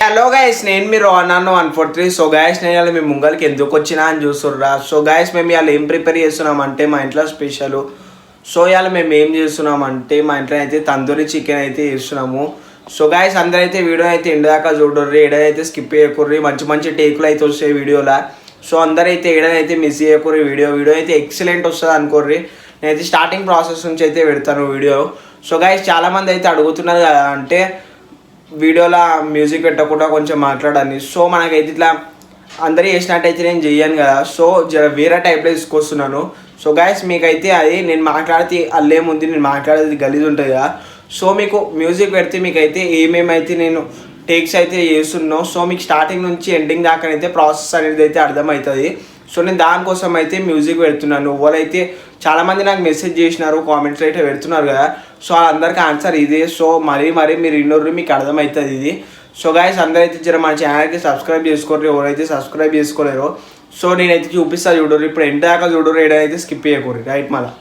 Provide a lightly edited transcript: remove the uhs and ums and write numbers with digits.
Hello guys, నేను మీరు అన్నాను 143. సో గైస్, నేను ఇవాళ మీ ముంగల్కి ఎందుకు వచ్చినా అని చూస్తుర్రా. సో గైస్, మేము ఇవాళ ఏం ప్రిపేర్ చేస్తున్నామంటే మా ఇంట్లో స్పెషల్. సో ఇవాళ మేము ఏం చేస్తున్నామంటే మా ఇంట్లో అయితే తందూరి చికెన్ అయితే చేస్తున్నాము. సో గైస్, అందరైతే వీడియో అయితే ఎండ్ దాకా చూడర్రి, ఏడైతే స్కిప్ చేయకూర్రి. మంచి మంచి టేకులు అయితే వస్తాయి వీడియోలో. సో అందరైతే ఏడైతే మిస్ చేయకూర్రి. వీడియో అయితే ఎక్సలెంట్ వస్తుంది అనుకోర్రి. నేనైతే స్టార్టింగ్ ప్రాసెస్ నుంచి అయితే పెడతాను వీడియో. సో గైస్, చాలామంది అయితే అడుగుతున్నారు కదా, అంటే వీడియోలో మ్యూజిక్ పెట్టకుండా కొంచెం మాట్లాడాలి. సో మనకైతే ఇట్లా అందరూ చేసినట్టయితే నేను చెయ్యను కదా. సో వేరే టైప్లో తీసుకొస్తున్నాను. సో గైస్, మీకైతే అది నేను మాట్లాడితే అల్లేముంది, నేను మాట్లాడేది గలీజ్ ఉంటుంది కదా. సో మీకు మ్యూజిక్ పెడితే మీకైతే ఏమేమైతే నేను టేక్స్ అయితే చేస్తున్నాను. సో మీకు స్టార్టింగ్ నుంచి ఎండింగ్ దాకా అయితే ప్రాసెస్ అనేది అయితే అర్థమవుతుంది. సో నేను దానికోసం అయితే మ్యూజిక్ పెడుతున్నాను. ఎవరైతే చాలామంది నాకు మెసేజ్ చేసినారు, కామెంట్స్ అయితే పెడుతున్నారు కదా. సో అందరికీ ఆన్సర్ ఇదే. సో మరీ మీరు ఇన్నోరు మీకు అర్థమవుతుంది ఇది. సో గైస్, అందరైతే జర మన ఛానల్కి సబ్స్క్రైబ్ చేసుకోరు, ఎవరైతే సబ్స్క్రైబ్ చేసుకోలేరో. సో నేనైతే చూపిస్తాను చూడరు. ఇప్పుడు ఎండ్ దాకా చూడరు, ఏడైతే స్కిప్ చేయకూడదు రైట్. మళ్ళీ